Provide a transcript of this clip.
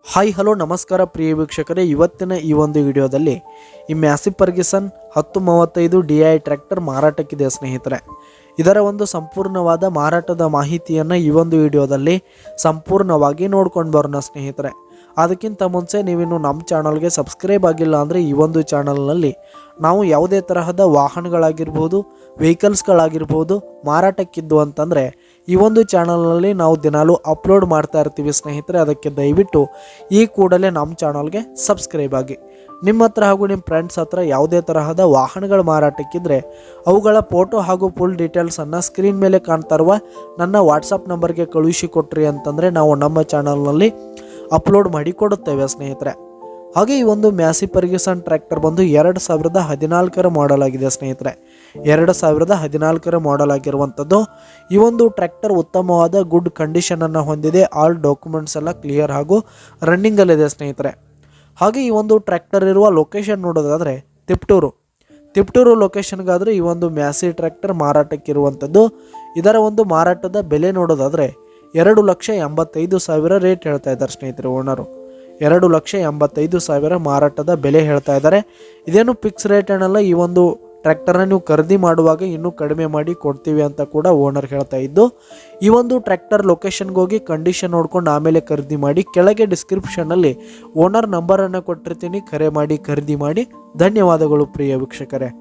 Hi hello ನಮಸ್ಕಾರ ಪ್ರಿಯ ವೀಕ್ಷಕರೇ, ಇವತ್ತಿನ ಈ ಒಂದು ವಿಡಿಯೋದಲ್ಲಿ ಈ ಮ್ಯಾಸಿ ಫರ್ಗ್ಯೂಸನ್ 1035 DI ಟ್ರ್ಯಾಕ್ಟರ್ ಮಾರಾಟಕ್ಕಿದೆ ಸ್ನೇಹಿತರೆ. ಇದರ ಒಂದು ಸಂಪೂರ್ಣವಾದ ಮಾರಾಟದ ಮಾಹಿತಿಯನ್ನು ಈ ಒಂದು ವಿಡಿಯೋದಲ್ಲಿ ಸಂಪೂರ್ಣವಾಗಿ ನೋಡ್ಕೊಂಡು ಬರೋಣ ಸ್ನೇಹಿತರೆ. ಅದಕ್ಕಿಂತ ಮುಂಚೆ ನೀವಿನ್ನು ನಮ್ಮ ಚಾನಲ್ಗೆ ಸಬ್ಸ್ಕ್ರೈಬ್ ಆಗಿಲ್ಲ ಅಂದರೆ ಈ ಒಂದು ಚಾನಲ್ನಲ್ಲಿ ನಾವು ಯಾವುದೇ ತರಹದ ವಾಹನಗಳಾಗಿರ್ಬೋದು, ವೆಹಿಕಲ್ಸ್ಗಳಾಗಿರ್ಬೋದು ಮಾರಾಟಕ್ಕಿದ್ದು ಅಂತಂದರೆ ಈ ಒಂದು ಚಾನಲ್ನಲ್ಲಿ ನಾವು ದಿನಾಲೂ ಅಪ್ಲೋಡ್ ಮಾಡ್ತಾ ಇರ್ತೀವಿ ಸ್ನೇಹಿತರೆ. ಅದಕ್ಕೆ ದಯವಿಟ್ಟು ಈ ಕೂಡಲೇ ನಮ್ಮ ಚಾನಲ್ಗೆ ಸಬ್ಸ್ಕ್ರೈಬ್ ಆಗಿ. ನಿಮ್ಮ ಹತ್ರ ಹಾಗೂ ನಿಮ್ಮ ಫ್ರೆಂಡ್ಸ್ ಹತ್ರ ಯಾವುದೇ ತರಹದ ವಾಹನಗಳ ಮಾರಾಟಕ್ಕಿದ್ರೆ ಅವುಗಳ ಫೋಟೋ ಹಾಗೂ ಫುಲ್ ಡೀಟೇಲ್ಸನ್ನು ಸ್ಕ್ರೀನ್ ಮೇಲೆ ಕಾಣ್ತಾ ಇರುವ ನನ್ನ ವಾಟ್ಸಪ್ ನಂಬರ್ಗೆ ಕಳುಹಿಸಿ ಕೊಟ್ರಿ ಅಂತಂದರೆ ನಾವು ನಮ್ಮ ಚಾನಲ್ನಲ್ಲಿ ಅಪ್ಲೋಡ್ ಮಾಡಿ ಕೊಡುತ್ತೇವೆ ಸ್ನೇಹಿತರೆ. ಹಾಗೆ ಈ ಒಂದು ಮ್ಯಾಸಿ ಫರ್ಗ್ಯೂಸನ್ ಟ್ರ್ಯಾಕ್ಟರ್ ಬಂದು 2014 ಮಾಡೆಲ್ ಆಗಿದೆ ಸ್ನೇಹಿತರೆ. 2014 ಮಾಡೆಲ್ ಆಗಿರುವಂಥದ್ದು. ಈ ಒಂದು ಟ್ರ್ಯಾಕ್ಟರ್ ಉತ್ತಮವಾದ ಗುಡ್ ಕಂಡೀಷನನ್ನು ಹೊಂದಿದೆ. ಆಲ್ ಡಾಕ್ಯುಮೆಂಟ್ಸ್ ಎಲ್ಲ ಕ್ಲಿಯರ್ ಹಾಗೂ ರನ್ನಿಂಗಲ್ಲಿದೆ ಸ್ನೇಹಿತರೆ. ಹಾಗೆ ಈ ಒಂದು ಟ್ರ್ಯಾಕ್ಟರ್ ಇರುವ ಲೊಕೇಶನ್ ನೋಡೋದಾದರೆ ತಿಪ್ಟೂರು ಲೊಕೇಶನ್ಗಾದರೆ ಈ ಒಂದು ಮ್ಯಾಸಿ ಟ್ರ್ಯಾಕ್ಟರ್ ಮಾರಾಟಕ್ಕಿರುವಂಥದ್ದು. ಇದರ ಒಂದು ಮಾರಾಟದ ಬೆಲೆ ನೋಡೋದಾದರೆ 2,85,000 ರೇಟ್ ಹೇಳ್ತಾ ಇದ್ದಾರೆ ಸ್ನೇಹಿತರೆ. ಓನರು 2,85,000 ಮಾರಾಟದ ಬೆಲೆ ಹೇಳ್ತಾ ಇದ್ದಾರೆ. ಇದೇನು ಫಿಕ್ಸ್ ರೇಟ್ ಏನಲ್ಲ. ಈ ಒಂದು ಟ್ರ್ಯಾಕ್ಟರ್ನ ನೀವು ಖರೀದಿ ಮಾಡುವಾಗ ಇನ್ನೂ ಕಡಿಮೆ ಮಾಡಿ ಕೊಡ್ತೀವಿ ಅಂತ ಕೂಡ ಓನರ್ ಹೇಳ್ತಾ ಇದ್ದು. ಈ ಒಂದು ಟ್ರ್ಯಾಕ್ಟರ್ ಲೊಕೇಶನ್ಗೆ ಹೋಗಿ ಕಂಡೀಷನ್ ನೋಡ್ಕೊಂಡು ಆಮೇಲೆ ಖರೀದಿ ಮಾಡಿ. ಕೆಳಗೆ ಡಿಸ್ಕ್ರಿಪ್ಷನ್ನಲ್ಲಿ ಓನರ್ ನಂಬರನ್ನು ಕೊಟ್ಟಿರ್ತೀನಿ, ಕರೆ ಮಾಡಿ ಖರೀದಿ ಮಾಡಿ. ಧನ್ಯವಾದಗಳು ಪ್ರಿಯ ವೀಕ್ಷಕರೇ.